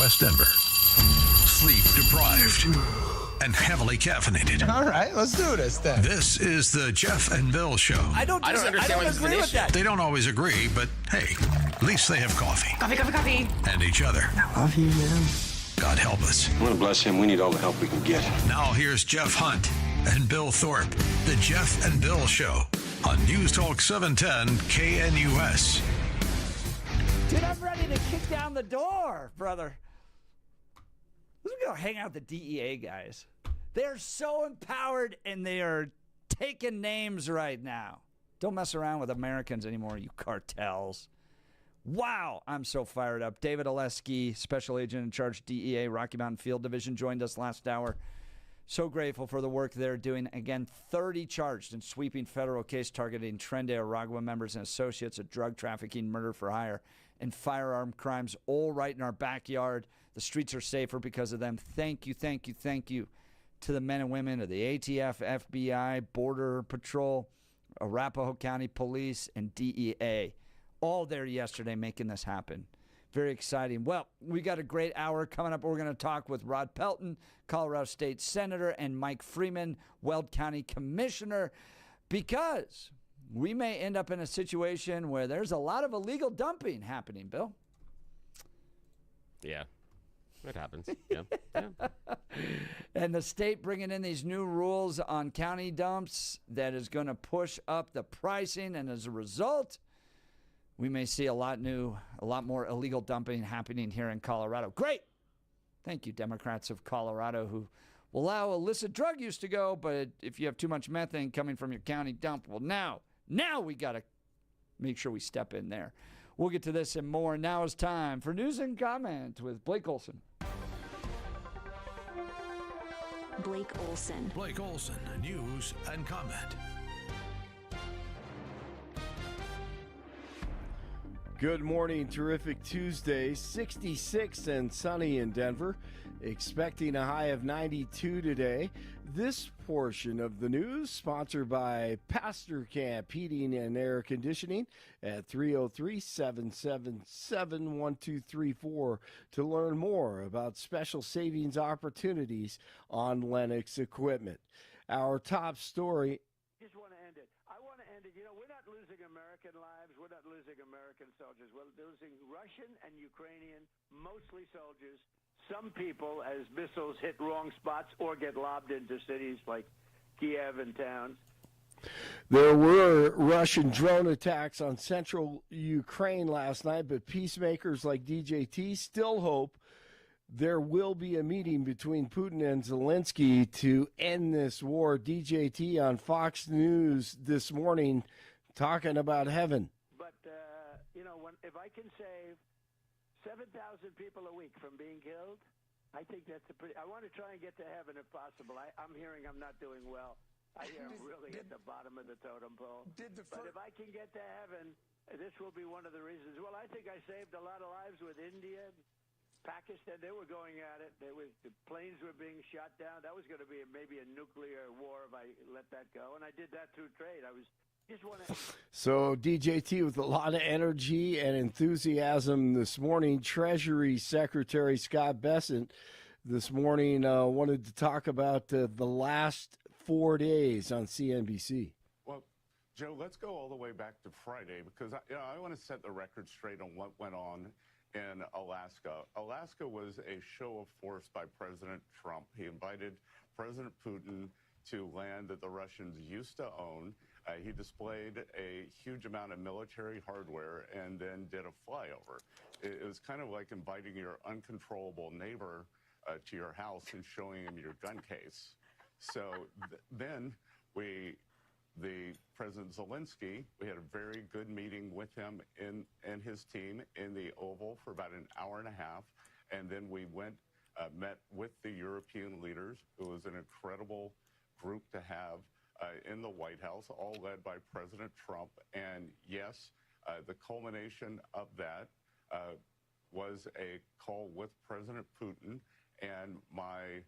West Denver. Sleep deprived and heavily caffeinated. All right, let's do this then. This is the Jeff and Bill Show. I don't understand what agree with that. They don't always agree, but hey, at least they have coffee. Coffee. And each other. I love you, man. God help us. I want to bless him. We need all the help we can get. Now here's Jeff Hunt and Bill Thorpe. The Jeff and Bill Show on News Talk 710 KNUS. Dude, I'm ready to kick down the door, brother. Let's go hang out with the DEA guys. They're so empowered and they are taking names right now. Don't mess around with Americans anymore, you cartels. Wow, I'm so fired up. David Oleski, Special Agent in Charge, DEA, Rocky Mountain Field Division, joined us last hour. So grateful for the work they're doing. Again, 30 charged in sweeping federal case targeting Trende Aragua members and associates of drug trafficking, murder for hire, and firearm crimes, all right in our backyard. The streets are safer because of them. Thank you to the men and women of the ATF, FBI, Border Patrol, Arapahoe County Police, and DEA. All there yesterday making this happen. Very exciting. Well, we got a great hour coming up. We're going to talk with Rod Pelton, Colorado State Senator, and Mike Freeman, Weld County Commissioner, because we may end up in a situation where there's a lot of illegal dumping happening, Bill. Yeah, it happens. Yeah. And the state bringing in these new rules on county dumps that is going to push up the pricing, and as a result, we may see a lot more illegal dumping happening here in Colorado. Great. Thank you, Democrats of Colorado, who will allow illicit drug use to go, but if you have too much methane coming from your county dump, well, now we got to make sure we step in there. We'll get to this and more. Now is time for News and Comment with Blake Olson. Blake Olson. Blake Olson, News and Comment. Good morning. Terrific Tuesday. 66 and sunny in Denver. Expecting a high of 92 today. This portion of the news sponsored by Pastor Camp Heating and Air Conditioning at 303-777-1234 to learn more about special savings opportunities on Lennox equipment. Our top story. Just want to end it. I want to end it. You know, we're not losing American lives. We're not losing American soldiers. We're losing Russian and Ukrainian, mostly soldiers. Some people, as missiles hit wrong spots or get lobbed into cities like Kiev and towns. There were Russian drone attacks on central Ukraine last night, but peacemakers like DJT still hope there will be a meeting between Putin and Zelensky to end this war. DJT on Fox News this morning talking about heaven. But, if I can save 7,000 people a week from being killed, I think that's I want to try and get to heaven if possible. I'm hearing I'm not doing well. I hear I'm really at the bottom of the totem pole. But if I can get to heaven, this will be one of the reasons. Well, I think I saved a lot of lives with India, Pakistan. They were going at it. The planes were being shot down. That was going to be maybe a nuclear war if I let that go. And I did that through trade. So DJT with a lot of energy and enthusiasm this morning. Treasury Secretary Scott Bessent this morning wanted to talk about the last 4 days on CNBC. Well, Joe, let's go all the way back to Friday because I want to set the record straight on what went on in Alaska. Alaska was a show of force by President Trump. He invited President Putin to land that the Russians used to own. He displayed a huge amount of military hardware and then did a flyover. It was kind of like inviting your uncontrollable neighbor to your house and showing him your gun case. So then the President Zelensky, we had a very good meeting with him and his team in the Oval for about an hour and a half. And then we met with the European leaders. It was an incredible group to have in the White House, all led by President Trump. And yes, the culmination of that was a call with President Putin. And my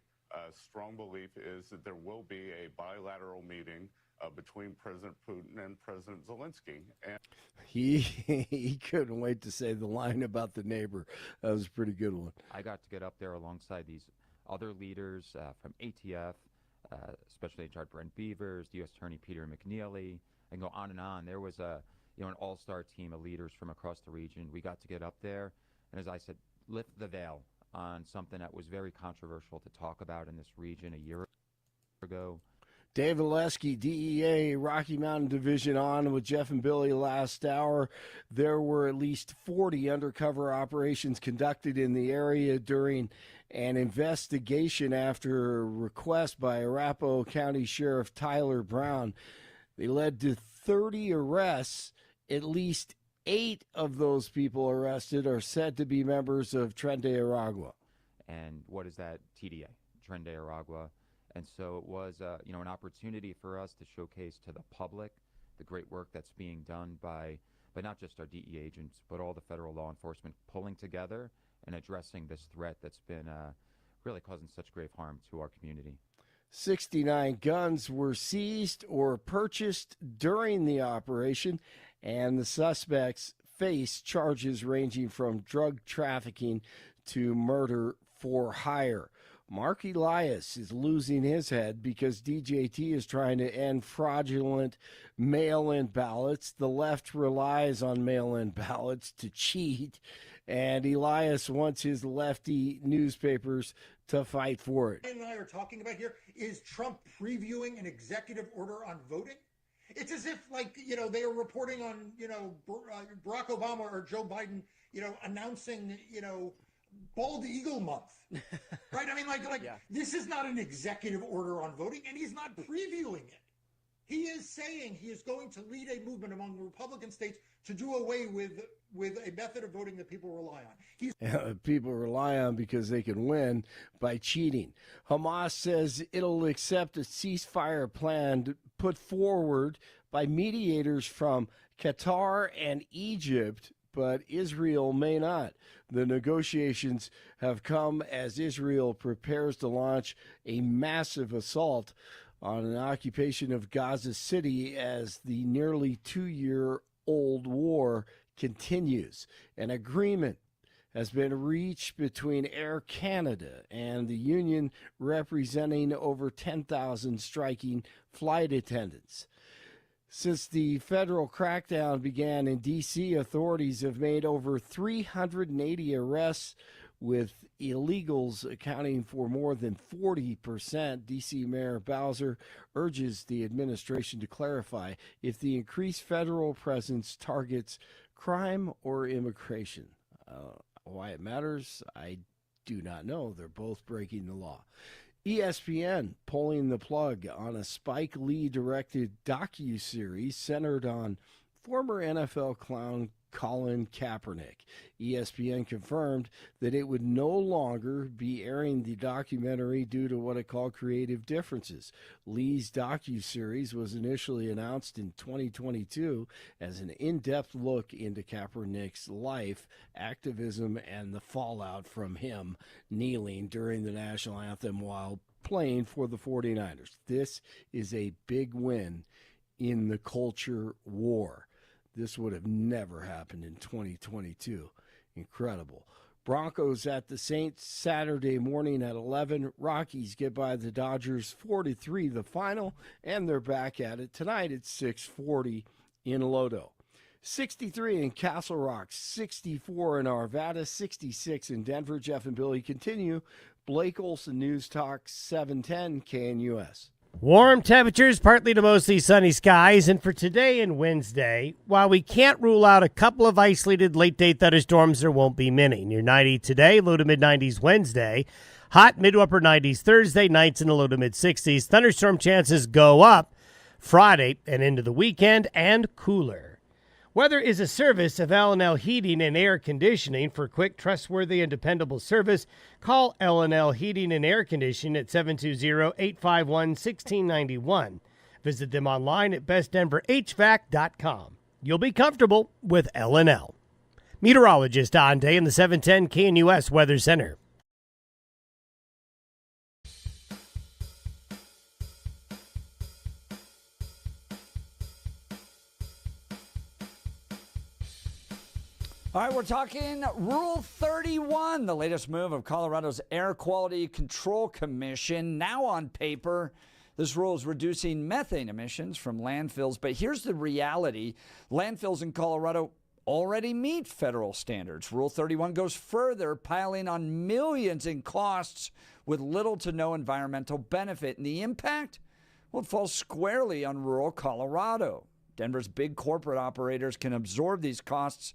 strong belief is that there will be a bilateral meeting between President Putin and President Zelensky. And He couldn't wait to say the line about the neighbor. That was a pretty good one. I got to get up there alongside these other leaders from ATF, especially in charge Brent Beavers, the U.S. Attorney Peter McNeely, and go on and on. There was an all-star team of leaders from across the region. We got to get up there, and as I said, lift the veil on something that was very controversial to talk about in this region a year ago. David Lesky, DEA, Rocky Mountain Division, on with Jeff and Billy last hour. There were at least 40 undercover operations conducted in the area during an investigation after a request by Arapahoe County Sheriff Tyler Brown. They led to 30 arrests. At least 8 of those people arrested are said to be members of Tren de Aragua. And what is that? TDA, Tren de Aragua. And so it was, an opportunity for us to showcase to the public the great work that's being done by not just our DEA agents, but all the federal law enforcement pulling together and addressing this threat that's been really causing such grave harm to our community. 69 guns were seized or purchased during the operation, and the suspects face charges ranging from drug trafficking to murder for hire. Mark Elias is losing his head because DJT is trying to end fraudulent mail-in ballots. The left relies on mail-in ballots to cheat, and Elias wants his lefty newspapers to fight for it. And I are talking about here is Trump previewing an executive order on voting. It's as if, they are reporting on, Barack Obama or Joe Biden, announcing, Bald Eagle Month, right? I mean, yeah. This is not an executive order on voting, and he's not previewing it. He is saying he is going to lead a movement among Republican states to do away with a method of voting that people rely on. People rely on because they can win by cheating. Hamas says it'll accept a ceasefire plan put forward by mediators from Qatar and Egypt, but Israel may not. The negotiations have come as Israel prepares to launch a massive assault on an occupation of Gaza City as the nearly 2-year-old war continues. An agreement has been reached between Air Canada and the union representing over 10,000 striking flight attendants. Since the federal crackdown began in D.C., authorities have made over 380 arrests, with illegals accounting for more than 40%. D.C. Mayor Bowser urges the administration to clarify if the increased federal presence targets crime or immigration. Why it matters, I do not know. They're both breaking the law. ESPN pulling the plug on a Spike Lee-directed docuseries centered on former NFL clown Colin Kaepernick. ESPN confirmed that it would no longer be airing the documentary due to what it called creative differences. Lee's docuseries was initially announced in 2022 as an in-depth look into Kaepernick's life, activism, and the fallout from him kneeling during the national anthem while playing for the 49ers. This is a big win in the culture war. This would have never happened in 2022. Incredible. Broncos at the Saints Saturday morning at 11. Rockies get by the Dodgers 4-3 the final, and they're back at it tonight at 6:40 in Lodo. 63 in Castle Rock, 64 in Arvada, 66 in Denver. Jeff and Billy continue. Blake Olson, News Talk 710 KNUS. Warm temperatures, partly to mostly sunny skies, and for today and Wednesday, while we can't rule out a couple of isolated late-day thunderstorms, there won't be many. Near 90 today, low to mid-90s Wednesday, hot mid to upper 90s Thursday, nights in the low to mid-60s. Thunderstorm chances go up Friday and into the weekend, and cooler. Weather is a service of L&L Heating and Air Conditioning. For quick, trustworthy, and dependable service, call L&L Heating and Air Conditioning at 720-851-1691. Visit them online at bestdenverhvac.com. You'll be comfortable with L&L. Meteorologist Don Day in the 710 KNUS Weather Center. All right, we're talking Rule 31, the latest move of Colorado's Air Quality Control Commission. Now on paper, this rule is reducing methane emissions from landfills. But here's the reality. Landfills in Colorado already meet federal standards. Rule 31 goes further, piling on millions in costs with little to no environmental benefit. And the impact? Well, it falls squarely on rural Colorado. Denver's big corporate operators can absorb these costs.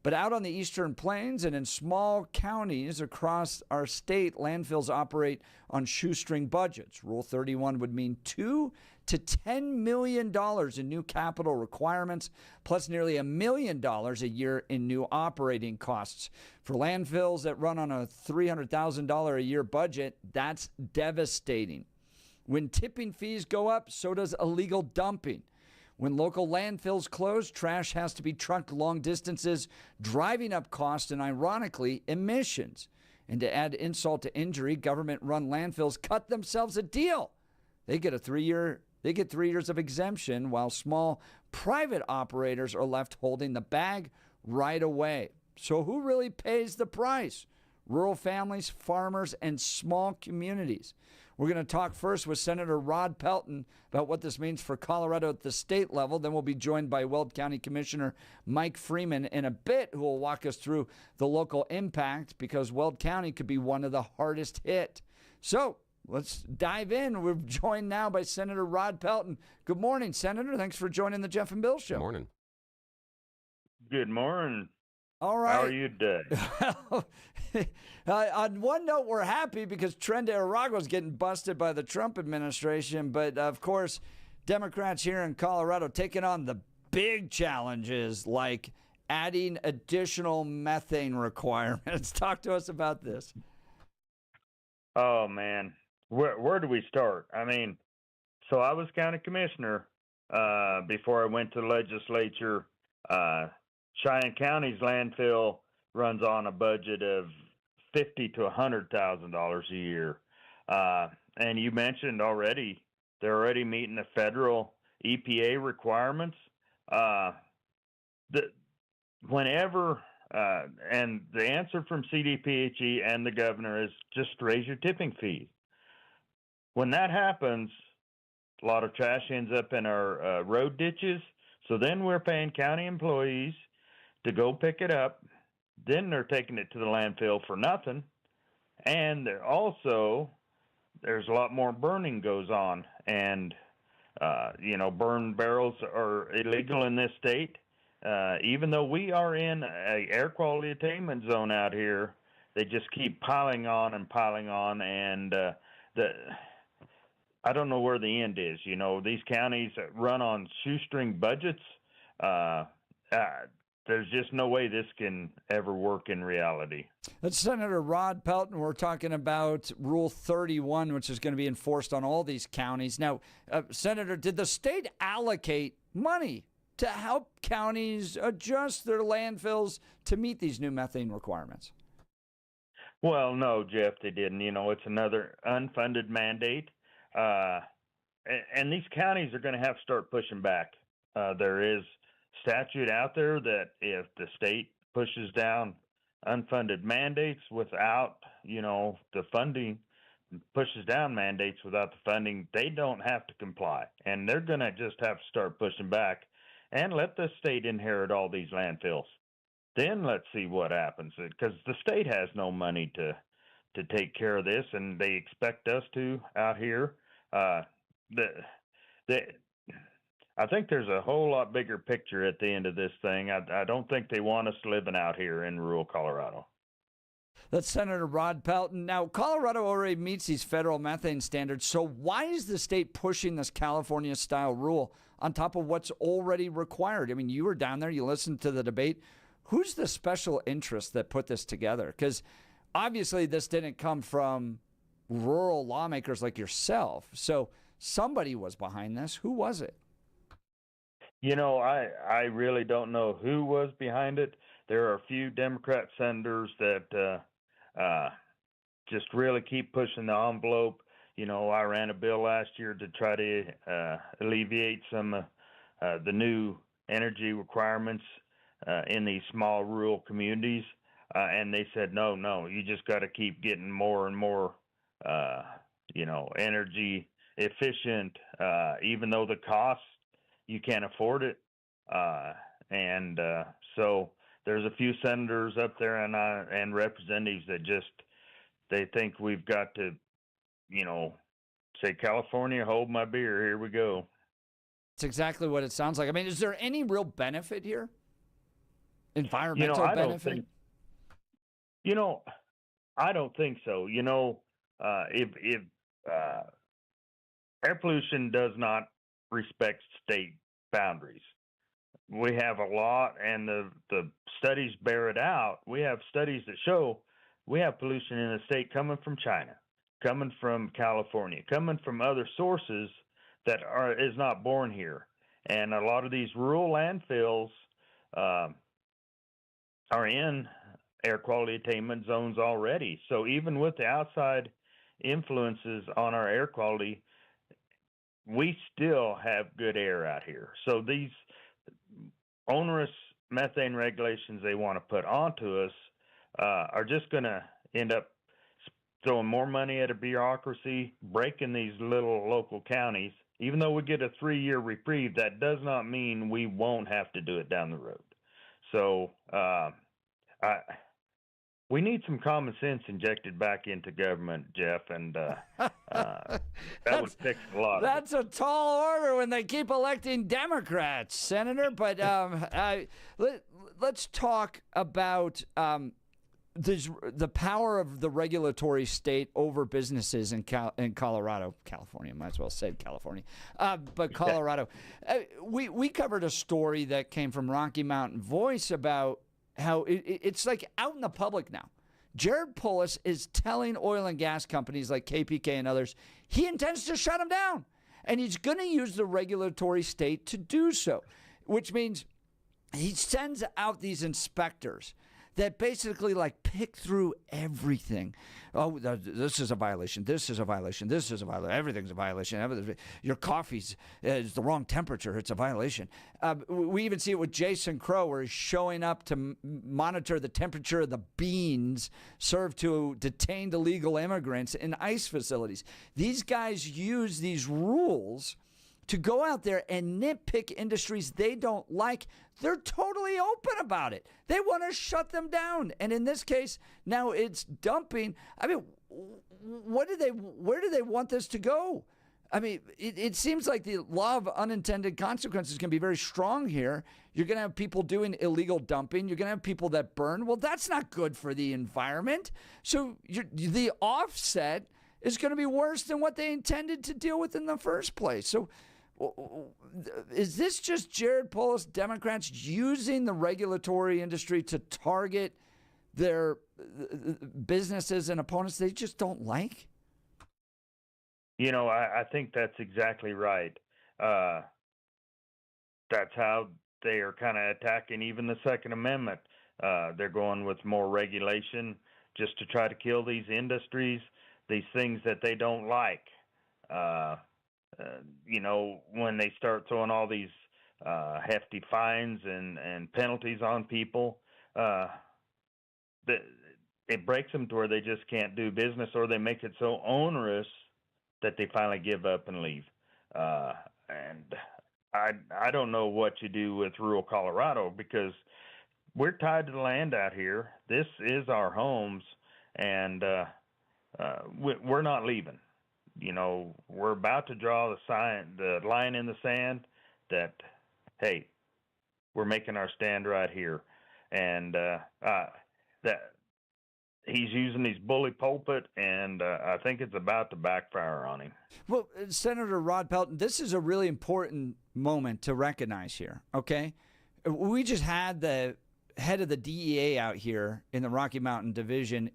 But out on the Eastern Plains and in small counties across our state, landfills operate on shoestring budgets. Rule 31 would mean $2 to $10 million in new capital requirements, plus nearly $1 million a year in new operating costs. For landfills that run on a $300,000 a year budget, that's devastating. When tipping fees go up, so does illegal dumping. When local landfills close, trash has to be trucked long distances, driving up costs and, ironically, emissions. And to add insult to injury, government-run landfills cut themselves a deal. They get 3 years of exemption, while small private operators are left holding the bag right away. So who really pays the price? Rural families, farmers, and small communities. We're going to talk first with Senator Rod Pelton about what this means for Colorado at the state level. Then we'll be joined by Weld County Commissioner Mike Freeman in a bit, who will walk us through the local impact, because Weld County could be one of the hardest hit. So let's dive in. We're joined now by Senator Rod Pelton. Good morning, Senator. Thanks for joining the Jeff and Bill Show. Good morning. Good morning. All right. How are you today? On one note, we're happy because Trent Aragua is getting busted by the Trump administration. But, of course, Democrats here in Colorado taking on the big challenges like adding additional methane requirements. Talk to us about this. Oh, man. Where do we start? I mean, so I was county commissioner before I went to the legislature. Cheyenne County's landfill runs on a budget of $50,000 to $100,000 a year. And you mentioned already, they're already meeting the federal EPA requirements. Whenever, and the answer from CDPHE and the governor is just raise your tipping fee. When that happens, a lot of trash ends up in our road ditches. So then we're paying county employees to go pick it up. Then they're taking it to the landfill for nothing. And also, there's a lot more burning goes on. And, burn barrels are illegal in this state. Even though we are in a air quality attainment zone out here, they just keep piling on. And I don't know where the end is. You know, these counties run on shoestring budgets. There's just no way this can ever work in reality. That's Senator Rod Pelton. We're talking about Rule 31, which is going to be enforced on all these counties. Now, Senator, did the state allocate money to help counties adjust their landfills to meet these new methane requirements? Well, no, Jeff, they didn't. You know, it's another unfunded mandate. And these counties are going to have to start pushing back. There is statute out there that if the state pushes down unfunded mandates without, the funding, pushes down mandates without the funding, they don't have to comply. And they're going to just have to start pushing back and let the state inherit all these landfills. Then let's see what happens, because the state has no money to take care of this, and they expect us to out here. I think there's a whole lot bigger picture at the end of this thing. I don't think they want us living out here in rural Colorado. That's Senator Rod Pelton. Now, Colorado already meets these federal methane standards, so why is the state pushing this California-style rule on top of what's already required? I mean, you were down there, you listened to the debate. Who's the special interest that put this together? Because obviously this didn't come from rural lawmakers like yourself. So somebody was behind this. Who was it? I really don't know who was behind it. There are a few Democrat senators that just really keep pushing the envelope. I ran a bill last year to try to alleviate some the new energy requirements in these small rural communities, and they said, no, you just got to keep getting more and more, energy efficient, even though the cost, you can't afford it. So there's a few senators up there and representatives that they think we've got to, say, California, hold my beer, here we go. It's exactly what it sounds like. I mean, is there any real benefit here? Environmental I benefit? I don't think so. If air pollution does not respect state boundaries. We have a lot, and the studies bear it out. We have studies that show we have pollution in the state coming from China, coming from California, coming from other sources that is not born here. And a lot of these rural landfills are in air quality attainment zones already. So even with the outside influences on our air quality, we still have good air out here. So these onerous methane regulations they want to put onto us are just going to end up throwing more money at a bureaucracy, breaking these little local counties. Even though we get a 3-year reprieve, that does not mean we won't have to do it down the road. So we need some common sense injected back into government, Jeff, and that would fix a lot. That's a tall order when they keep electing Democrats, Senator. But let's talk about the power of the regulatory state over businesses in Colorado, California. Might as well say California, but Colorado. We covered a story that came from Rocky Mountain Voice about how it's like out in the public now. Jared Polis is telling oil and gas companies like KPK and others he intends to shut them down. And he's going to use the regulatory state to do so, which means he sends out these inspectors that basically like pick through everything. Oh, this is a violation. This is a violation. This is a violation. Everything's a violation. Your coffee's is the wrong temperature. It's a violation. We even see it with Jason Crow, where he's showing up to monitor the temperature of the beans served to detained illegal immigrants in ICE facilities. These guys use these rules to go out there and nitpick industries they don't like. They're totally open about it. They want to shut them down. And in this case, now it's dumping. I mean, where do they want this to go? I mean, it seems like the law of unintended consequences can be very strong here. You're going to have people doing illegal dumping. You're going to have people that burn. Well, that's not good for the environment. So the offset is going to be worse than what they intended to deal with in the first place. So is this just Jared Polis, Democrats using the regulatory industry to target their businesses and opponents they just don't like? I think that's exactly right. That's how they are kind of attacking even the Second Amendment. They're going with more regulation just to try to kill these industries, these things that they don't like. When they start throwing all these hefty fines and penalties on people, it breaks them to where they just can't do business, or they make it so onerous that they finally give up and leave. And I don't know what you do with rural Colorado, because we're tied to the land out here. This is our homes, and we're not leaving. We're about to draw the line in the sand that, hey, we're making our stand right here. And that he's using his bully pulpit, and I think it's about to backfire on him. Well, Senator Rod Pelton, this is a really important moment to recognize here, okay? We just had the head of the DEA out here in the Rocky Mountain Division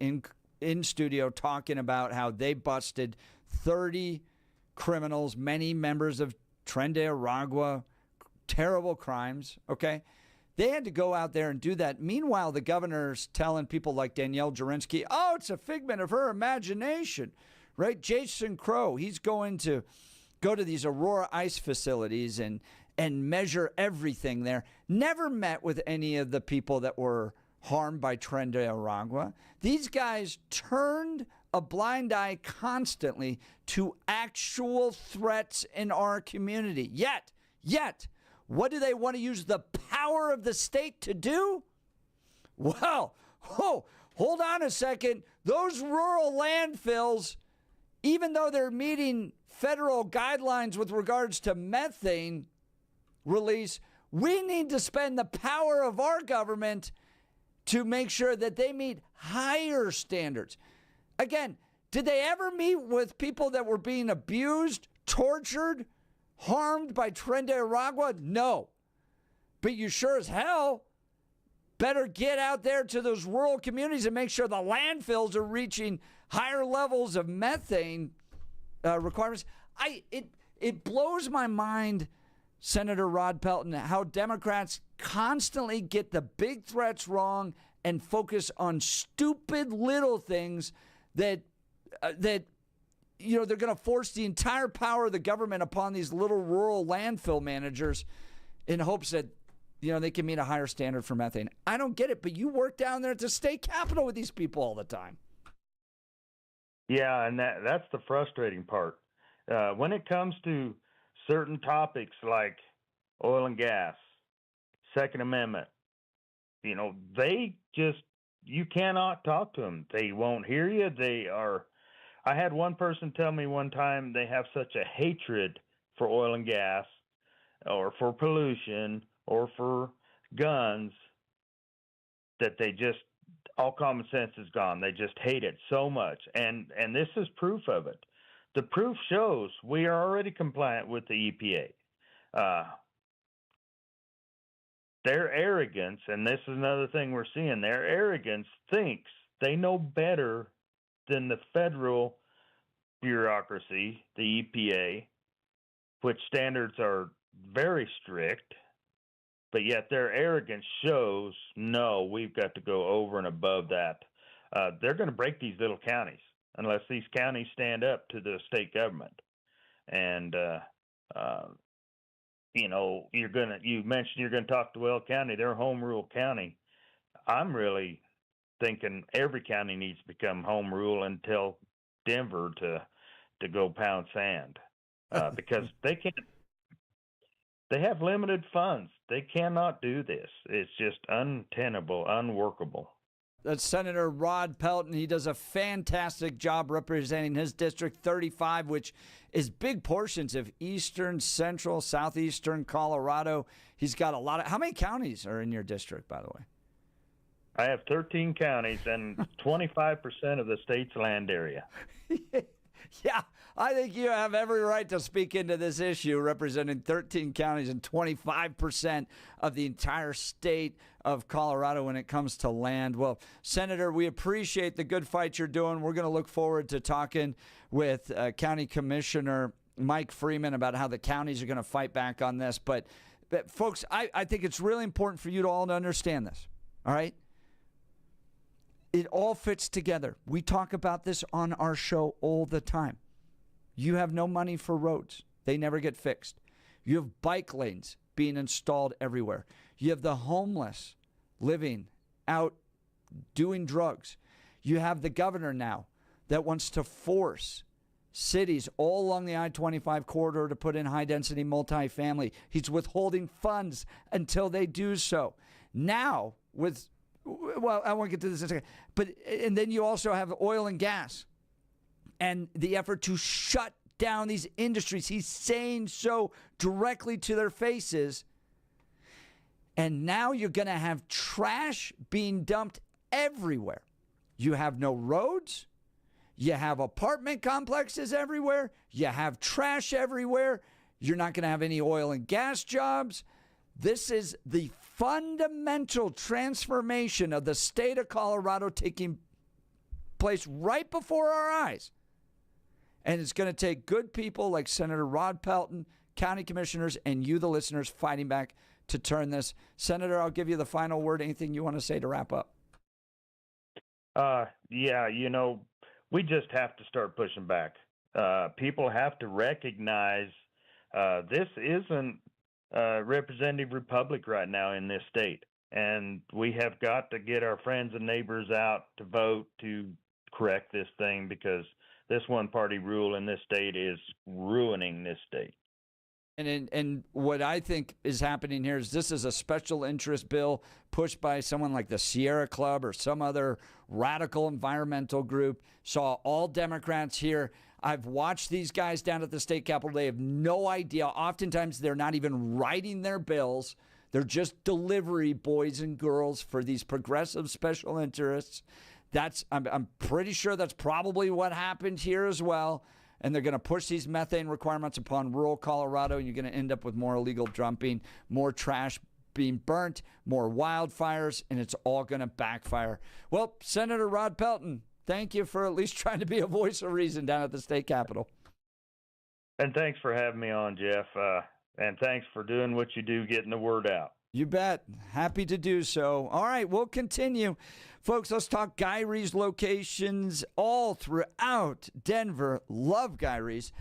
in studio talking about how they busted 30 criminals, many members of Tren de Aragua, terrible crimes, okay? They had to go out there and do that. Meanwhile, the governor's telling people like Danielle Jurinsky, oh, it's a figment of her imagination, right? Jason Crow, he's going to go to these Aurora ICE facilities and and measure everything there. Never met with any of the people that were harmed by Tren de Aragua. These guys turned a blind eye constantly to actual threats in our community. Yet, what do they want to use the power of the state to do? Well, hold on a second. Those rural landfills, even though they're meeting federal guidelines with regards to methane release, we need to spend the power of our government to make sure that they meet higher standards. Again, did they ever meet with people that were being abused, tortured, harmed by Tren de Aragua? No. But you sure as hell better get out there to those rural communities and make sure the landfills are reaching higher levels of methane requirements. It blows my mind, Senator Rod Pelton, how Democrats constantly get the big threats wrong and focus on stupid little things that they're going to force the entire power of the government upon these little rural landfill managers in hopes that they can meet a higher standard for methane. I don't get it, but you work down there at the state capitol with these people all the time. Yeah, and that's the frustrating part. When it comes to certain topics like oil and gas, Second Amendment, you cannot talk to them. They won't hear you. I had one person tell me one time they have such a hatred for oil and gas or for pollution or for guns that all common sense is gone. They just hate it so much. And this is proof of it. The proof shows we are already compliant with the EPA. Their arrogance, and this is another thing we're seeing, their arrogance thinks they know better than the federal bureaucracy, the EPA, which standards are very strict, but yet their arrogance shows, no, we've got to go over and above that. They're going to break these little counties unless these counties stand up to the state government. And, you mentioned you're going to talk to Weld County, their home rule county. I'm really thinking every county needs to become home rule and tell Denver to go pound sand because they can't. They have limited funds. They cannot do this. It's just untenable, unworkable. That's Senator Rod Pelton. He does a fantastic job representing his District 35, which is big portions of eastern, central, southeastern Colorado. He's got a lot of... How many counties are in your district, by the way? I have 13 counties and 25% of the state's land area. Yeah, I think you have every right to speak into this issue, representing 13 counties and 25% of the entire state of Colorado when it comes to land. Well, Senator, we appreciate the good fight you're doing. We're going to look forward to talking with County Commissioner Mike Freeman about how the counties are going to fight back on this. But folks, I think it's really important for you to all to understand this, all right? It all fits together. We talk about this on our show all the time. You have no money for roads. They never get fixed. You have bike lanes being installed everywhere. You have the homeless living out doing drugs. You have the governor now that wants to force cities all along the I-25 corridor to put in high-density multifamily. He's withholding funds until they do so. Now, well, I won't get to this in a second. And then you also have oil and gas and the effort to shut down these industries. He's saying so directly to their faces. And now you're going to have trash being dumped everywhere. You have no roads. You have apartment complexes everywhere. You have trash everywhere. You're not going to have any oil and gas jobs. This is the fundamental transformation of the state of Colorado taking place right before our eyes. And it's going to take good people like Senator Rod Pelton, county commissioners, and you, the listeners, fighting back to turn this. Senator, I'll give you the final word. Anything you want to say to wrap up? Yeah, we just have to start pushing back. People have to recognize this isn't representative republic right now in this state. And we have got to get our friends and neighbors out to vote to correct this thing, because this one-party rule in this state is ruining this state. And what I think is happening here is this is a special interest bill pushed by someone like the Sierra Club or some other radical environmental group. Saw all Democrats here. I've watched these guys down at the state capitol. They have no idea. Oftentimes, they're not even writing their bills. They're just delivery boys and girls for these progressive special interests. I'm pretty sure that's probably what happened here as well. And they're going to push these methane requirements upon rural Colorado, and you're going to end up with more illegal dumping, more trash being burnt, more wildfires, and it's all going to backfire. Well, Senator Rod Pelton, thank you for at least trying to be a voice of reason down at the state capitol. And thanks for having me on, Jeff. And thanks for doing what you do, getting the word out. You bet. Happy to do so. All right, we'll continue. Folks, let's talk Guy Reeves locations all throughout Denver. Love Guy Reeves.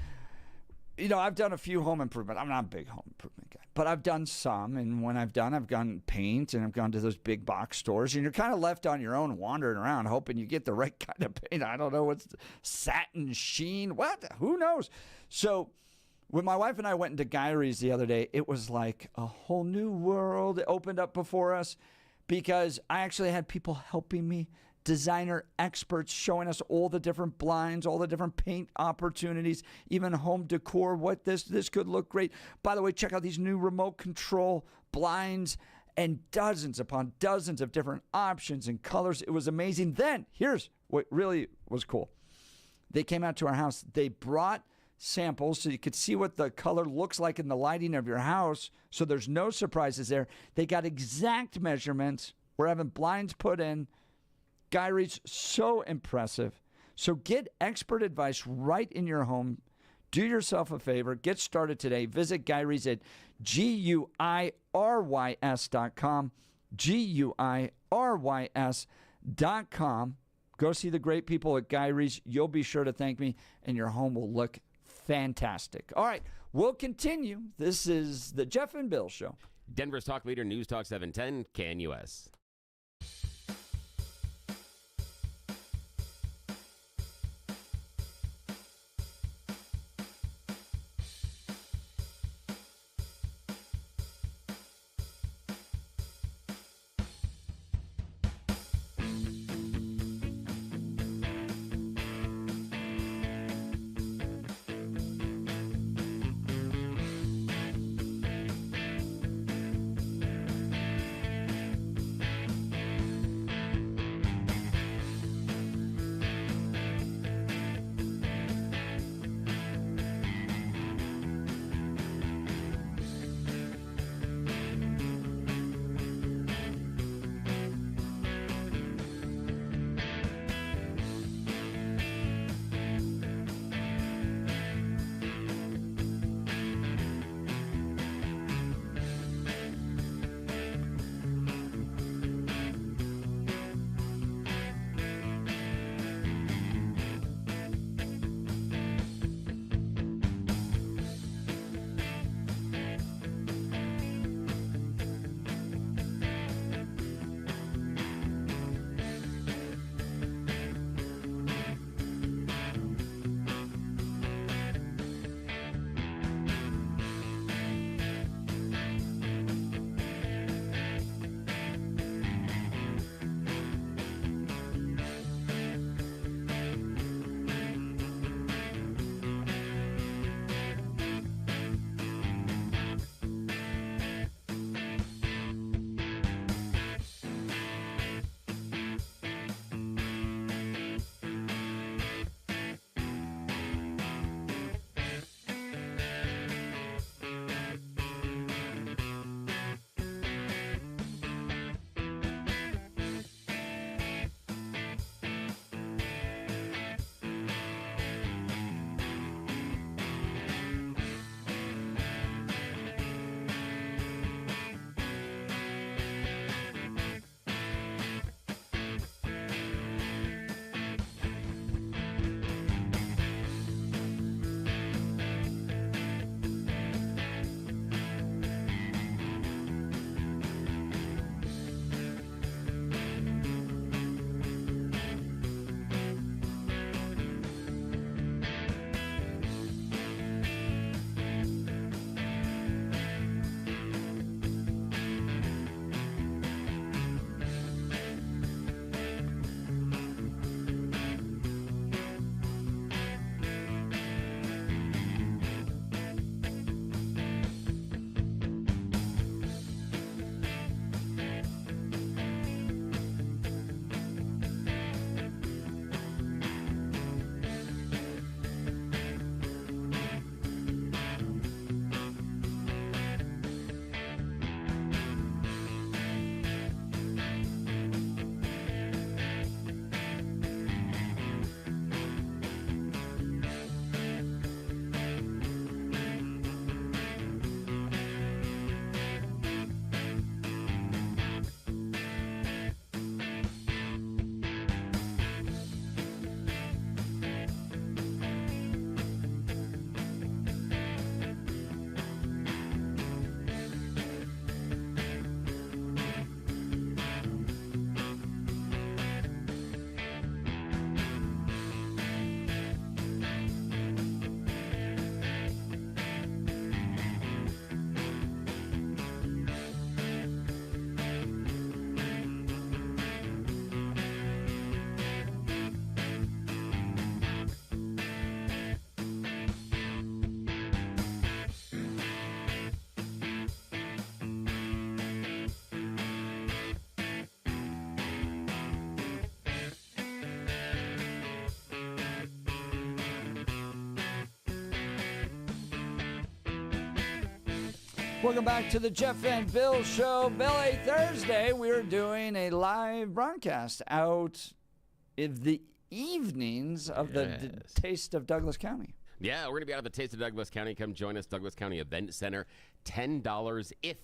You know, I've done a few home improvement. I'm not a big home improvement guy, but I've done some. And when I've gone paint, and I've gone to those big box stores. And you're kind of left on your own wandering around hoping you get the right kind of paint. I don't know what's satin sheen. What? Who knows? So when my wife and I went into Guy Reeves the other day, it was like a whole new world opened up before us, because I actually had people helping me, designer experts showing us all the different blinds, all the different paint opportunities, even home decor, what this could look great. By the way, check out these new remote control blinds and dozens upon dozens of different options and colors. It was amazing. Then, here's what really was cool. They came out to our house. They brought samples so you could see what the color looks like in the lighting of your house, so there's no surprises there. They got exact measurements. We're having blinds put in. Guy Reeves, so impressive. So get expert advice right in your home. Do yourself a favor. Get started today. Visit Guy Reeves at GUIRYS.com. GUIRYS.com. Go see the great people at Guy Reeves. You'll be sure to thank me, and your home will look fantastic. All right, we'll continue. This is the Jeff and Bill Show. Denver's talk leader, News Talk 710, KNUS. Welcome back to the Jeff and Bill Show. Billy, Thursday, we're doing a live broadcast out in the evenings of the Taste of Douglas County. Yeah, we're going to be out of the Taste of Douglas County. Come join us, Douglas County Event Center. $10 if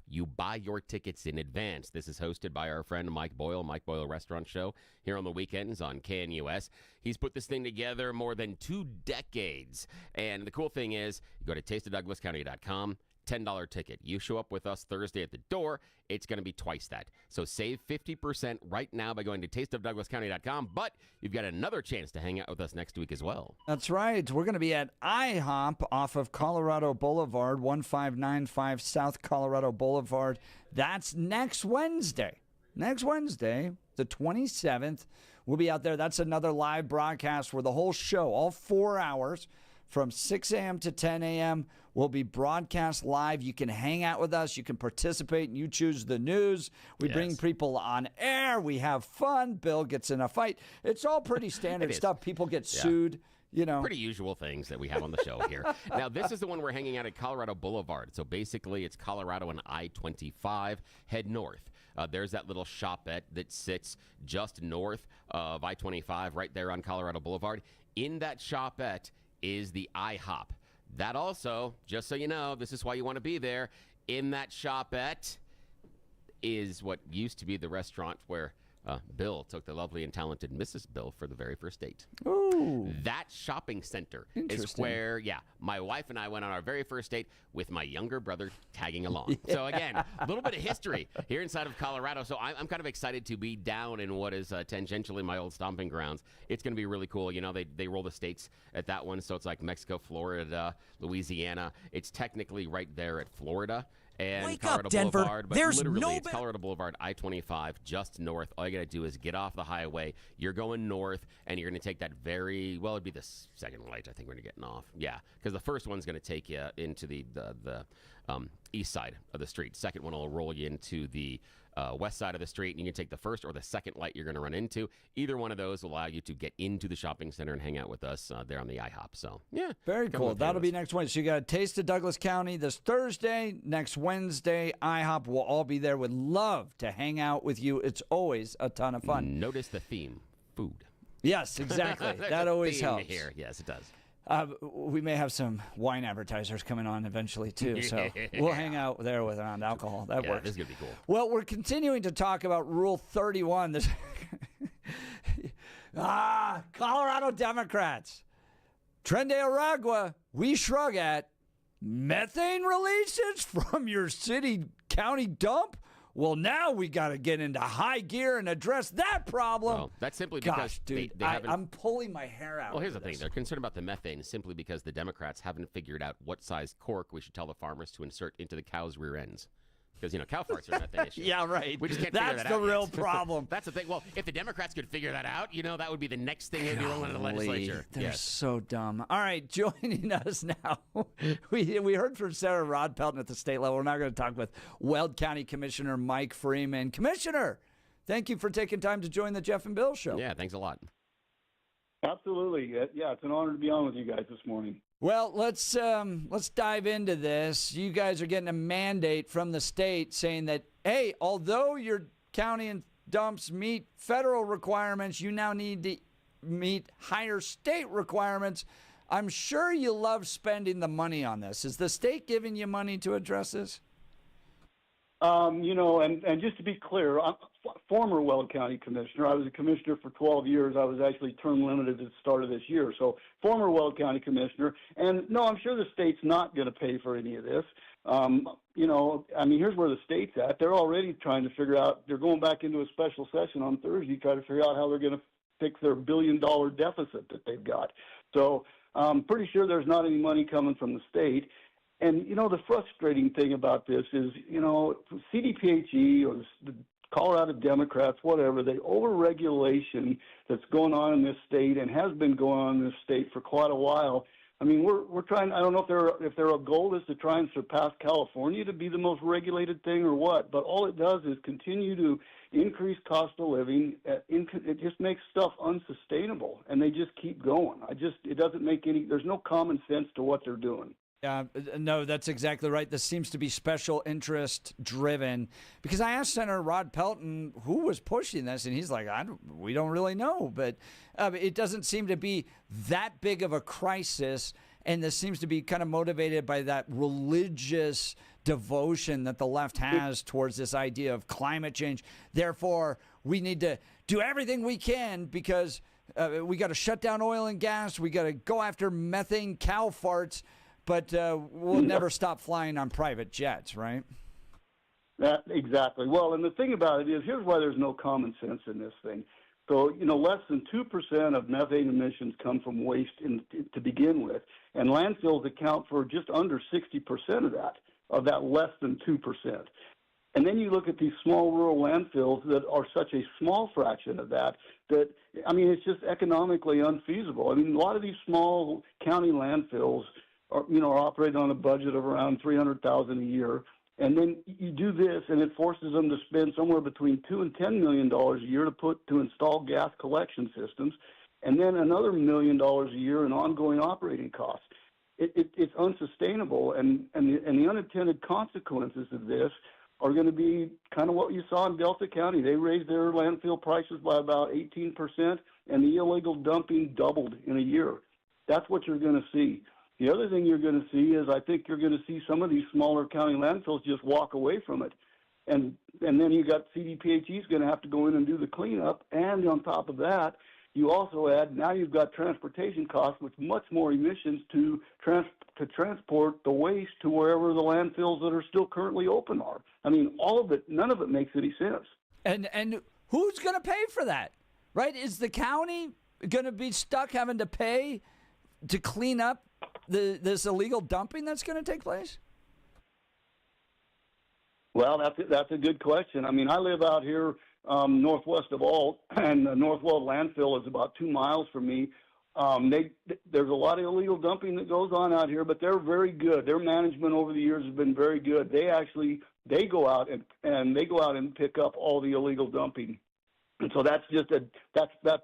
you buy your tickets in advance. This is hosted by our friend Mike Boyle Restaurant Show, here on the weekends on KNUS. He's put this thing together more than 2 decades. And the cool thing is, you go to tasteofdouglascounty.com. $10 ticket. You show up with us Thursday at the door, it's going to be twice that. So save 50% right now by going to tasteofdouglascounty.com, but you've got another chance to hang out with us next week as well. That's right. We're going to be at IHOP off of Colorado Boulevard, 1595 South Colorado Boulevard. That's next Wednesday. Next Wednesday, the 27th, we'll be out there. That's another live broadcast where the whole show, all 4 hours, from 6 a.m. to 10 a.m. will be broadcast live. You can hang out with us. You can participate, and you choose the news. We bring people on air. We have fun. Bill gets in a fight. It's all pretty standard stuff. People get sued. You know, pretty usual things that we have on the show here. Now, this is the one we're hanging out at Colorado Boulevard. So basically, it's Colorado and I-25. Head north. There's that little shopette that sits just north of I-25, right there on Colorado Boulevard. In that shopette is the IHOP. That also, just so you know, this is why you want to be there, in that shopette is what used to be the restaurant where Bill took the lovely and talented Mrs. Bill for the very first date. Ooh. That shopping center is where, my wife and I went on our very first date with my younger brother tagging along. So again, a little bit of history here inside of Colorado. So I'm kind of excited to be down in what is tangentially my old stomping grounds. It's going to be really cool. You know, they roll the states at that one. So it's like Mexico, Florida, Louisiana. It's technically right there at Florida. And Wake Colorado up, Denver. Boulevard, but There's literally no it's Colorado Boulevard, I-25, just north. All you got to do is get off the highway. You're going north, and you're going to take that it'd be the second light, I think, when you're getting off. Yeah, because the first one's going to take you into the east side of the street. Second one will roll you into the west side of the street, and you can take the first or the second light you're going to run into. Either one of those will allow you to get into the shopping center and hang out with us there on the IHOP. So, yeah. Very cool. That'll be next Wednesday. So you got a Taste of Douglas County this Thursday. Next Wednesday, IHOP will all be there. Would love to hang out with you. It's always a ton of fun. Notice the theme, food. Yes, exactly. That always helps. Here. Yes, it does. We may have some wine advertisers coming on eventually, too. So we'll hang out there around alcohol. That works. This is going to be cool. Well, we're continuing to talk about Rule 31. This Colorado Democrats. Tren de Aragua, we shrug at methane releases from your city county dump. Well, now we got to get into high gear and address that problem. Well, that's simply because they haven't. I'm pulling my hair out. Well, here's the thing. They're concerned about the methane simply because the Democrats haven't figured out what size cork we should tell the farmers to insert into the cows' rear ends. Because, cow farts are a methane issue. Yeah, right. We just can't figure that out. That's the real yet. problem. That's the thing. Well, if the Democrats could figure that out, that would be the next thing they'd be rolling in the legislature. They're so dumb. All right, joining us now, we heard from Sarah Rod Pelton at the state level. We're now going to talk with Weld County Commissioner Mike Freeman. Commissioner, thank you for taking time to join the Jeff and Bill Show. Yeah, thanks a lot. Absolutely. Yeah, it's an honor to be on with you guys this morning. Well, let's dive into this. You guys are getting a mandate from the state saying that, hey, although your county and dumps meet federal requirements, you now need to meet higher state requirements. I'm sure you love spending the money on this. Is the state giving you money to address this? And just to be clear, I'm a former Weld County Commissioner. I was a commissioner for 12 years. I was actually term limited at the start of this year. So former Weld County Commissioner. And no, I'm sure the state's not going to pay for any of this. Here's where the state's at. They're already trying to figure out, they're going back into a special session on Thursday to try to figure out how they're going to fix their $1 billion deficit that they've got. So I'm pretty sure there's not any money coming from the state. And, the frustrating thing about this is, CDPHE or the Colorado Democrats, whatever, the overregulation that's going on in this state and has been going on in this state for quite a while. I mean, we're trying, I don't know if their goal is to try and surpass California to be the most regulated thing or what, but all it does is continue to increase cost of living. It just makes stuff unsustainable, and they just keep going. It doesn't make there's no common sense to what they're doing. No, that's exactly right. This seems to be special interest driven because I asked Senator Rod Pelton who was pushing this, and he's like, we don't really know. But it doesn't seem to be that big of a crisis, and this seems to be kind of motivated by that religious devotion that the left has towards this idea of climate change. Therefore, we need to do everything we can because we got to shut down oil and gas. We got to go after methane cow farts. But we'll never stop flying on private jets, right? Exactly. Well, and the thing about it is, here's why there's no common sense in this thing. So, less than 2% of methane emissions come from waste to begin with, and landfills account for just under 60% of that less than 2%. And then you look at these small rural landfills that are such a small fraction of that, it's just economically unfeasible. A lot of these small county landfills are operating on a budget of around $300,000 a year, and then you do this, and it forces them to spend somewhere between $2 and $10 million a year to install gas collection systems, and then another $1 million a year in ongoing operating costs. It's unsustainable, and the unintended consequences of this are going to be kind of what you saw in Delta County. They raised their landfill prices by about 18%, and the illegal dumping doubled in a year. That's what you're going to see. The other thing you're going to see is I think you're going to see some of these smaller county landfills just walk away from it. And then you got CDPHE's going to have to go in and do the cleanup. And on top of that, you also add, now you've got transportation costs with much more emissions to transport the waste to wherever the landfills that are still currently open are. All of it, none of it makes any sense. And who's going to pay for that, right? Is the county going to be stuck having to pay to clean up this illegal dumping that's going to take place? Well, that's a good question. I live out here northwest of Alt, and the North Weld landfill is about 2 miles from me. There's a lot of illegal dumping that goes on out here, but they're very good. Their management over the years has been very good. They go out and pick up all the illegal dumping. And so that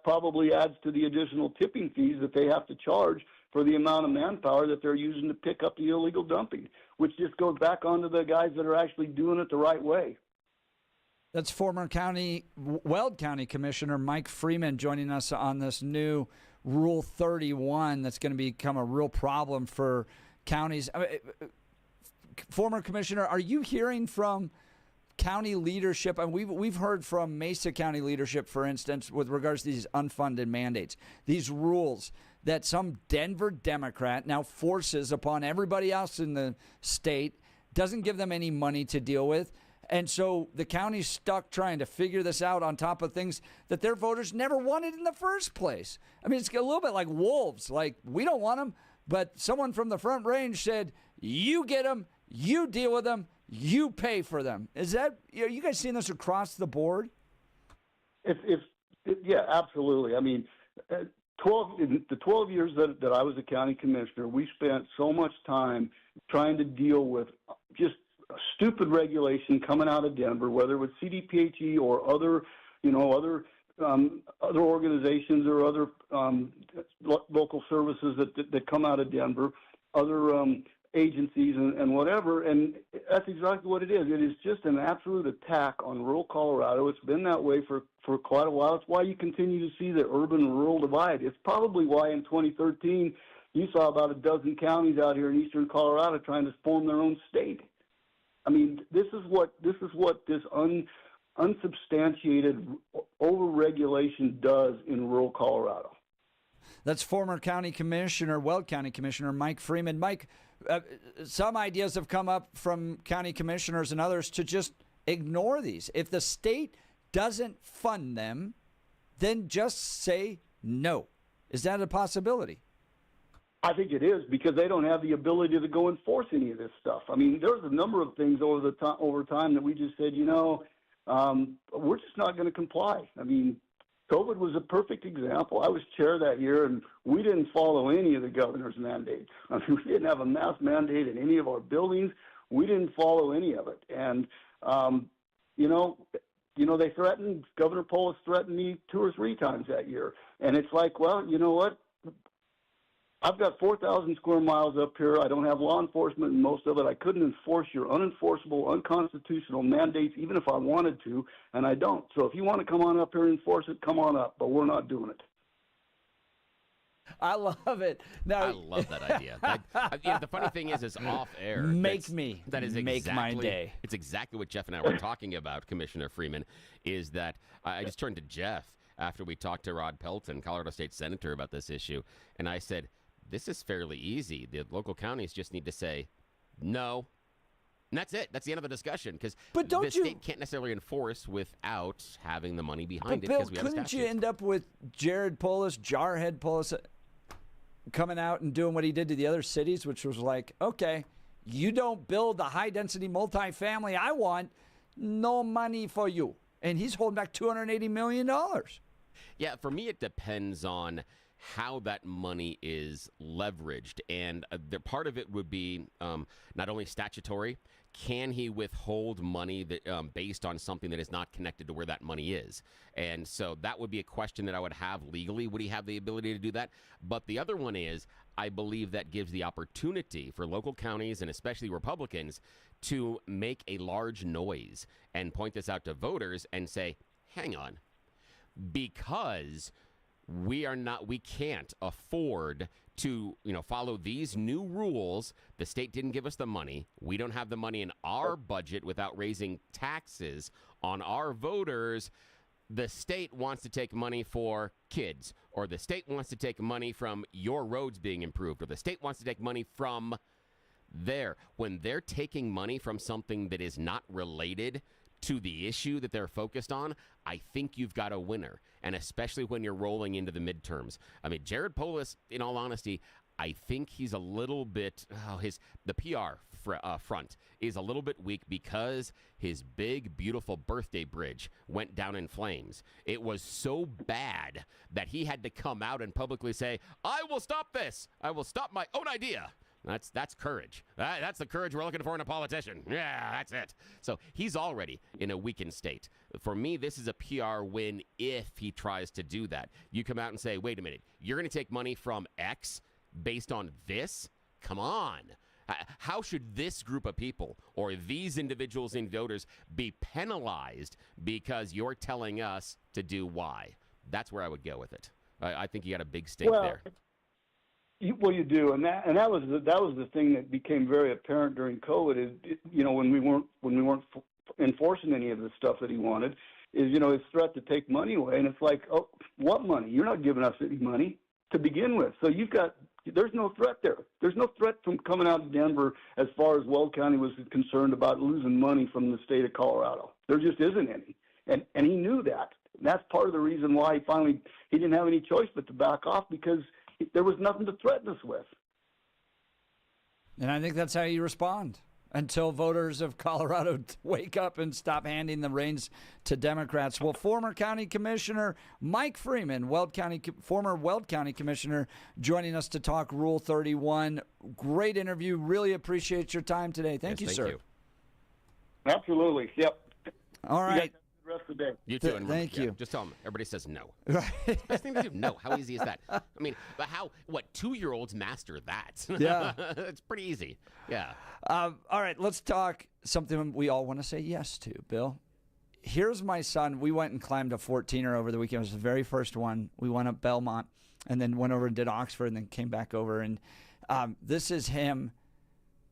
probably adds to the additional tipping fees that they have to charge for the amount of manpower that they're using to pick up the illegal dumping, which just goes back onto the guys that are actually doing it the right way. That's former Weld County Commissioner Mike Freeman joining us on this new Rule 31 that's going to become a real problem for counties. Former Commissioner, are you hearing from county leadership? And we've heard from Mesa County leadership, for instance, with regards to these unfunded mandates, these rules that some Denver Democrat now forces upon everybody else in the state, doesn't give them any money to deal with. And so the county's stuck trying to figure this out on top of things that their voters never wanted in the first place. It's a little bit like wolves. Like, we don't want them, but someone from the Front Range said, you get them, you deal with them, you pay for them. Is that, you guys seeing this across the board? Yeah, absolutely. 12 years that I was a county commissioner, we spent so much time trying to deal with just stupid regulation coming out of Denver, whether it was CDPHE or other organizations or other local services that come out of Denver, other agencies and whatever. And that's exactly what it is. It is just an absolute attack on rural Colorado. It's been that way for quite a while. It's why you continue to see the urban-rural divide. It's probably why in 2013 you saw about a dozen counties out here in eastern Colorado trying to form their own state. This is what this unsubstantiated overregulation does in rural Colorado. That's former Weld County Commissioner Mike Freeman. Mike, some ideas have come up from county commissioners and others to just ignore these. If the state doesn't fund them, then just say no. Is that a possibility? I think it is, because they don't have the ability to go enforce any of this stuff. There's a number of things over time that we just said, we're just not going to comply. COVID was a perfect example. I was chair that year, and we didn't follow any of the governor's mandates. We didn't have a mask mandate in any of our buildings. We didn't follow any of it. And, they threatened, Governor Polis threatened me 2 or 3 times that year. And it's like, well, you know what? I've got 4,000 square miles up here. I don't have law enforcement in most of it. I couldn't enforce your unenforceable, unconstitutional mandates even if I wanted to, and I don't. So if you want to come on up here and enforce it, come on up, but we're not doing it. I love it. Now, I love that idea. The funny thing is off air. That is make my day. It's exactly what Jeff and I were talking about, Commissioner Freeman, is that I just turned to Jeff after we talked to Rod Pelton, Colorado State Senator, about this issue, and I said, this is fairly easy. The local counties just need to say no. And that's it. That's the end of the discussion, because the state can't necessarily enforce without having the money behind it. Bill, We have a couldn't you statute. end up with Jared Polis, Jarhead Polis, coming out and doing what he did to the other cities, which was like, okay, you don't build the high-density multifamily I want, no money for you. And he's holding back $280 million. Yeah, for me, it depends on how that money is leveraged. And part of it would be not only statutory, can he withhold money that based on something that is not connected to where that money is? And so that would be a question that I would have legally. Would he have the ability to do that? But the other one is, I believe that gives the opportunity for local counties and especially Republicans to make a large noise and point this out to voters and say, hang on, because we can't afford to, follow these new rules. The state didn't give us the money. We don't have the money in our budget without raising taxes on our voters. The state wants to take money for kids, or the state wants to take money from your roads being improved, or the state wants to take money from there. When they're taking money from something that is not related to the issue that they're focused on, I think you've got a winner, and especially when you're rolling into the midterms. I mean, Jared Polis, in all honesty, I think he's a little bit, the PR front is a little bit weak because his big, beautiful birthday bridge went down in flames. It was so bad that he had to come out and publicly say, I will stop this. I will stop my own idea. That's courage. That's the courage we're looking for in a politician. Yeah, that's it. So he's already in a weakened state. For me, this is a PR win if he tries to do that. You come out and say, wait a minute, you're going to take money from X based on this? Come on. How should this group of people or these individuals and voters be penalized because you're telling us to do Y? That's where I would go with it. I think you got a big stake there. Well, you do, and that was the thing that became very apparent during COVID. When we weren't enforcing any of the stuff that he wanted, is his threat to take money away, and it's like, oh, what money? You're not giving us any money to begin with, so there's no threat there. There's no threat from coming out of Denver as far as Weld County was concerned about losing money from the state of Colorado. There just isn't any, and he knew that. And that's part of the reason why he didn't have any choice but to back off, because there was nothing to threaten us with. And I think that's how you respond until voters of Colorado wake up and stop handing the reins to Democrats. Well, former County Commissioner Mike Freeman, former Weld County Commissioner, joining us to talk Rule 31. Great interview. Really appreciate your time today. Thank you, sir. You. Absolutely. Yep. All right. The rest of the day. You too. And thank you. Just tell them. Everybody says no. Best thing to do. No. How easy is that? I mean, but what 2-year-olds master that? Yeah. It's pretty easy. Yeah. All right. Let's talk something we all want to say yes to, Bill. Here's my son. We went and climbed a 14er over the weekend. It was the very first one. We went up Belmont and then went over and did Oxford and then came back over. And this is him.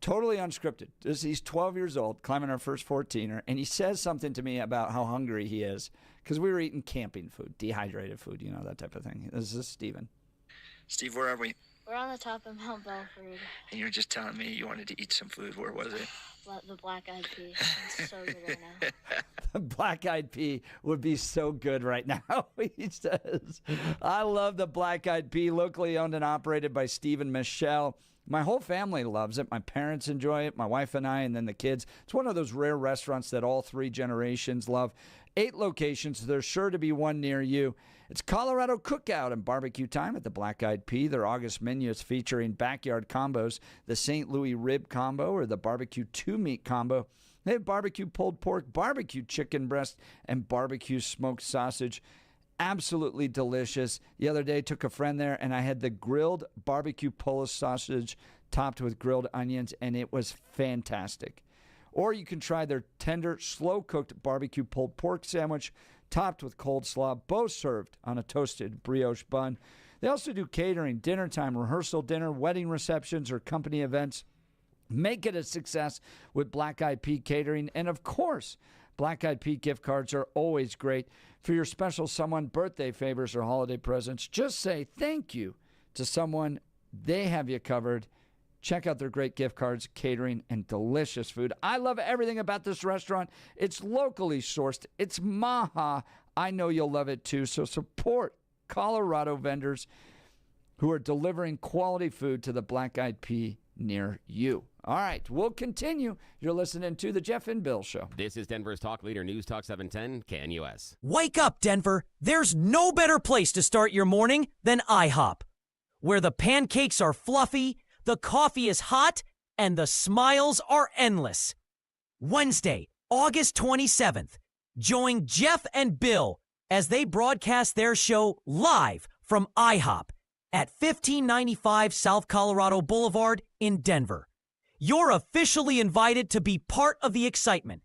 Totally unscripted. He's 12 years old, climbing our first 14er, and he says something to me about how hungry he is because we were eating camping food, dehydrated food, that type of thing. This is Steven. Steve, where are we? We're on the top of Mount Belford. And you were just telling me you wanted to eat some food. Where was it? The black-eyed pea. It's so good right now. The black-eyed pea would be so good right now, he says. I love the black-eyed pea, locally owned and operated by Steve and Michelle. My whole family loves it. My parents enjoy it, my wife and I, and then the kids. It's one of those rare restaurants that all 3 generations love. 8 locations. There's sure to be one near you. It's Colorado Cookout and Barbecue Time at the Black Eyed Pea. Their August menu is featuring backyard combos, the St. Louis Rib Combo or the Barbecue 2-Meat Combo. They have barbecue pulled pork, barbecue chicken breast, and barbecue smoked sausage. absolutely delicious. The other day, took a friend there, and I had the grilled barbecue Polish sausage topped with grilled onions, and it was fantastic. Or you can try their tender, slow-cooked barbecue pulled pork sandwich topped with cold slaw, both served on a toasted brioche bun. They also do catering, dinner time, rehearsal dinner, wedding receptions, or company events. Make it a success with Black Eyed Pea Catering. And, of course, Black Eyed Pea gift cards are always great for your special someone, birthday favors, or holiday presents. Just say thank you to someone. They have you covered. Check out their great gift cards, catering, and delicious food. I love everything about this restaurant. It's locally sourced. It's Maha. I know you'll love it too. So support Colorado vendors who are delivering quality food to the Black Eyed Pea near you. All right, we'll continue. You're listening to The Jeff and Bill Show. This is Denver's Talk Leader, News Talk 710 KNUS. Wake up, Denver. There's no better place to start your morning than IHOP, where the pancakes are fluffy, the coffee is hot, and the smiles are endless. Wednesday, August 27th, join Jeff and Bill as they broadcast their show live from IHOP at 1595 South Colorado Boulevard in Denver. You're officially invited to be part of the excitement.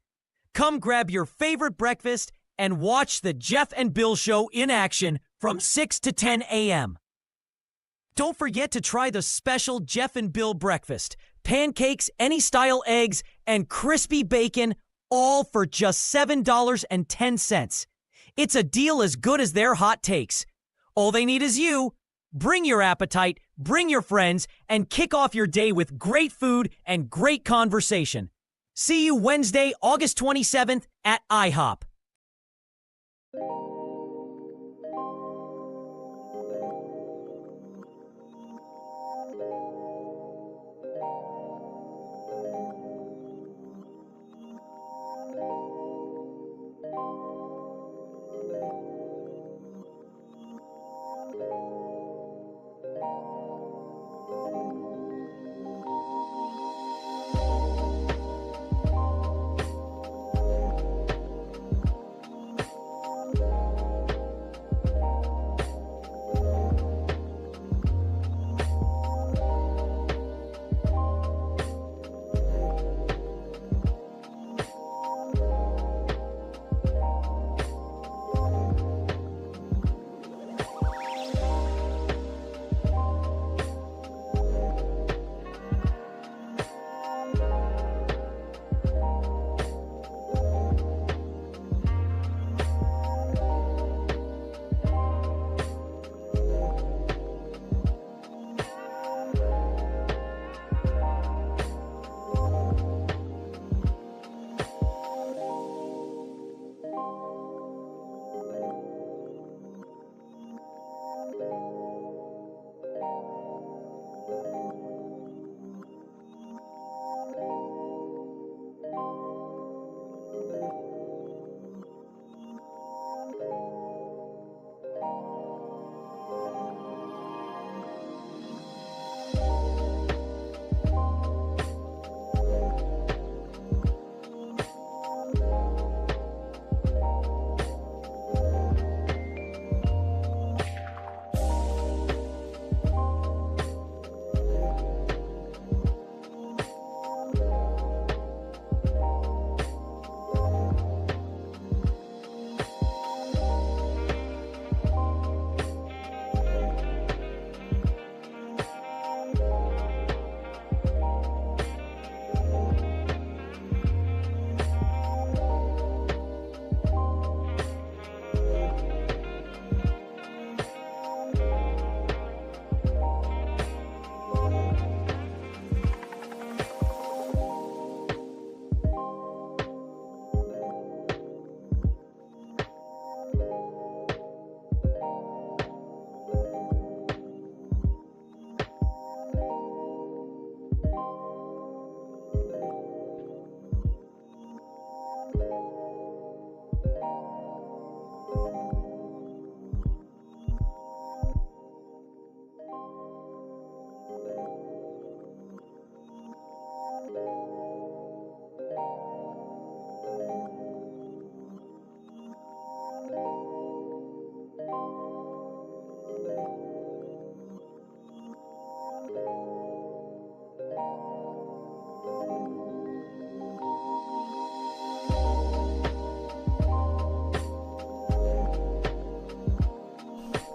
Come grab your favorite breakfast and watch the Jeff and Bill Show in action from 6 to 10 a.m. Don't forget to try the special Jeff and Bill breakfast. Pancakes, any style eggs, and crispy bacon, all for just $7.10. It's a deal as good as their hot takes. All they need is you. Bring your appetite, bring your friends, and kick off your day with great food and great conversation. See you Wednesday, August 27th at IHOP.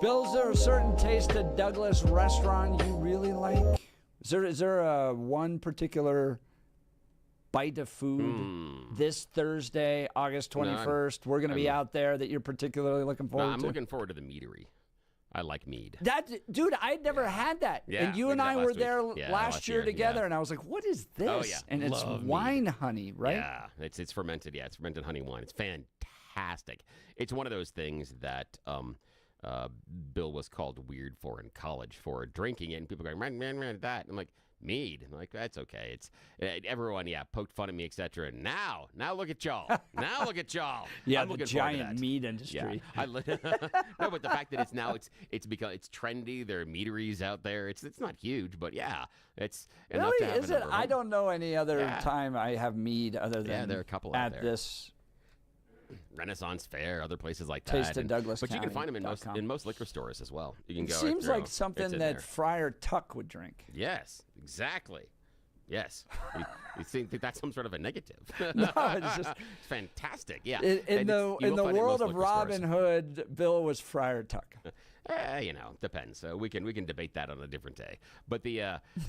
Bill, is there a certain Taste of Douglas restaurant you really like? Is there one particular bite of food this Thursday, August 21st? We're going to be out there that you're particularly looking forward to? I'm looking forward to the meadery. I like mead. Dude, I'd never had that. Yeah, and you we and did I that were last there week. Yeah, last year together, and I was like, what is this? Oh, yeah. And it's Love wine mead. honey, right? Yeah, it's fermented. Yeah, it's fermented honey wine. It's fantastic. It's one of those things that Bill was called weird for in college for drinking it, and people going, man, that. I'm like, mead. I'm like, that's okay. It's everyone, poked fun at me, etc. And now look at y'all. Now look at y'all. Yeah, I'm the looking forward to giant that. mead industry. Yeah. No, but the fact that it's become trendy. There are meaderies out there. It's not huge, but yeah, it's enough to Really? have Is in it? a room. I don't know any other time I have mead other than there are a couple out at there. this Renaissance Fair, other places like that. Taste of Douglas But you can find them County.com. in most liquor stores as well. You can It go. seems through. like something It's in that there. Friar Tuck would drink. Yes, exactly. Yes. You think that that's some sort of a negative? No, it's just it's fantastic. Yeah. In the world of most liquor Robin stores. Hood, Bill was Friar Tuck. Depends. We can debate that on a different day. But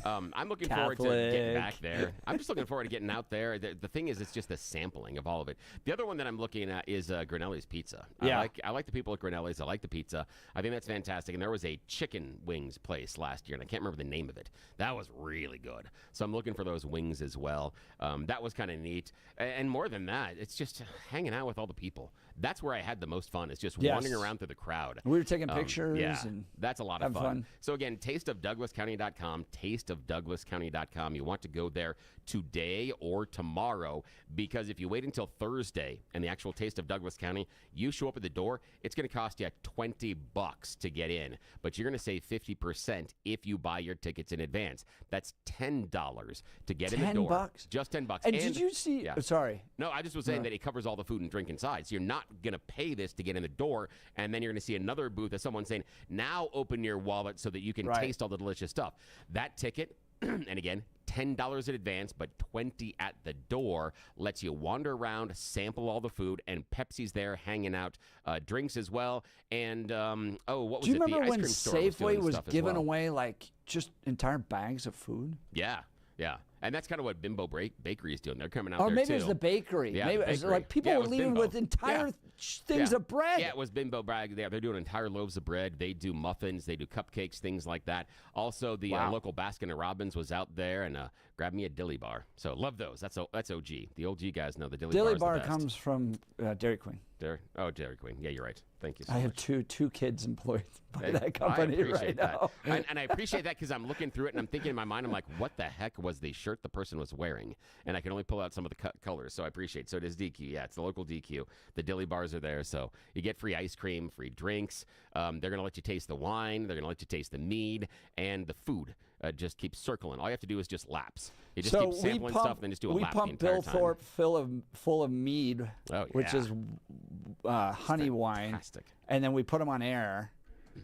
I'm looking forward to getting back there. I'm just looking forward to getting out there. The thing is, it's just a sampling of all of it. The other one that I'm looking at is Grinelli's Pizza. Yeah. I like the people at Grinelli's. I like the pizza. I think that's fantastic. And there was a chicken wings place last year, and I can't remember the name of it. That was really good. So I'm looking for those wings as well. That was kind of neat. And more than that, it's just hanging out with all the people. That's where I had the most fun. Is just wandering around through the crowd. We were taking pictures. Yeah, and that's a lot of having fun. So again, tasteofdouglascounty.com, tasteofdouglascounty.com. You want to go there today or tomorrow, because if you wait until Thursday and the actual Taste of Douglas County, you show up at the door, it's going to cost you $20 to get in, but you're going to save 50% if you buy your tickets in advance. That's $10 to get in the door. $10? Just $10. And did you see? Yeah. Sorry. No, I just was saying that it covers all the food and drink inside. So you're not going to pay this to get in the door, and then you're going to see another booth of someone saying, now open your wallet so that you can taste all the delicious stuff. That ticket, and again, $10 in advance, but $20 at the door, lets you wander around, sample all the food, and Pepsi's there hanging out, drinks as well. And, what was it? Do you remember the ice when cream store Safeway was stuff as giving well. away like just entire bags of food? Yeah. And that's kind of what Bimbo Bakery is doing. They're coming out Or there, maybe too. it was the bakery. Yeah, maybe the it was bakery. like people Yeah, it were was leaving Bimbo. with entire things of bread. Yeah, it was Bimbo Bragg. They're doing entire loaves of bread. They do muffins. They do cupcakes, things like that. Also, the local Baskin & Robbins was out there and grabbed me a dilly bar. So love those. That's OG. The OG guys know the dilly bar. Dilly is the bar best. comes from Dairy Queen. Dairy Queen. Yeah, you're right. Thank you so I much. have two kids employed by Hey, that company I appreciate right that. now. And I appreciate that because I'm looking through it and I'm thinking in my mind, I'm like, what the heck was the shirt the person was wearing? And I can only pull out some of the colors, so I appreciate it. So it is DQ. Yeah, it's the local DQ. The dilly bars are there, so you get free ice cream, free drinks. They're going to let you taste the wine. They're going to let you taste the mead and the food. Just keep circling. All you have to do is just laps. You just keep sampling stuff and then just do a lap the entire Bill time. Thorpe full of mead, which is honey wine. And then we put him on air.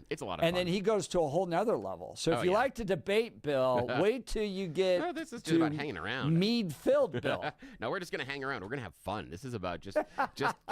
It's a lot of and fun. then he goes to a whole nother level. So if you like to debate, Bill, wait till you get No, this is just about hanging around. Mead-filled, Bill. No, we're just going to hang around. We're going to have fun. This is about just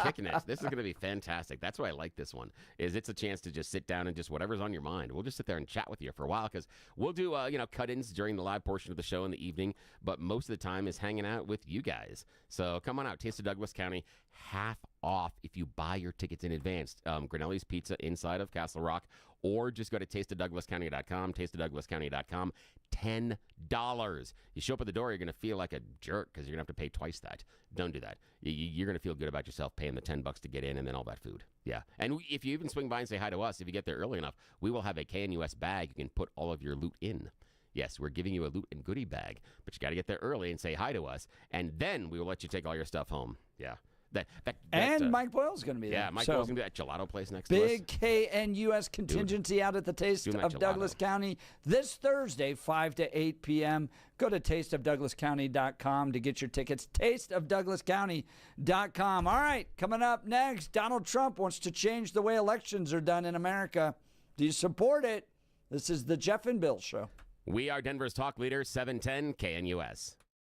kicking it. This is going to be fantastic. That's why I like this one, is it's a chance to just sit down and just whatever's on your mind. We'll just sit there and chat with you for a while because we'll do, cut-ins during the live portion of the show in the evening, but most of the time is hanging out with you guys. So come on out. Taste of Douglas County, half off if you buy your tickets in advance. Grinelli's Pizza inside of Castle Rock, or just go to tasteofdouglascounty.com, tasteofdouglascounty.com. $10. You show up at the door, you're going to feel like a jerk because you're going to have to pay twice that. Don't do that. You're going to feel good about yourself paying the $10 to get in and then all that food. Yeah. And if you even swing by and say hi to us, if you get there early enough, we will have a KNUS bag you can put all of your loot in. Yes, we're giving you a loot and goodie bag, but you got to get there early and say hi to us, and then we will let you take all your stuff home. Yeah. And Mike Boyle's going to be there. Yeah, Mike Boyle's going to be at Gelato Place next big to us. KNUS contingency out at the Taste of Douglas County this Thursday, 5 to 8 p.m. Go to tasteofdouglascounty.com to get your tickets. Tasteofdouglascounty.com. All right, coming up next, Donald Trump wants to change the way elections are done in America. Do you support it? This is the Jeff and Bill Show. We are Denver's talk leader, 710 KNUS.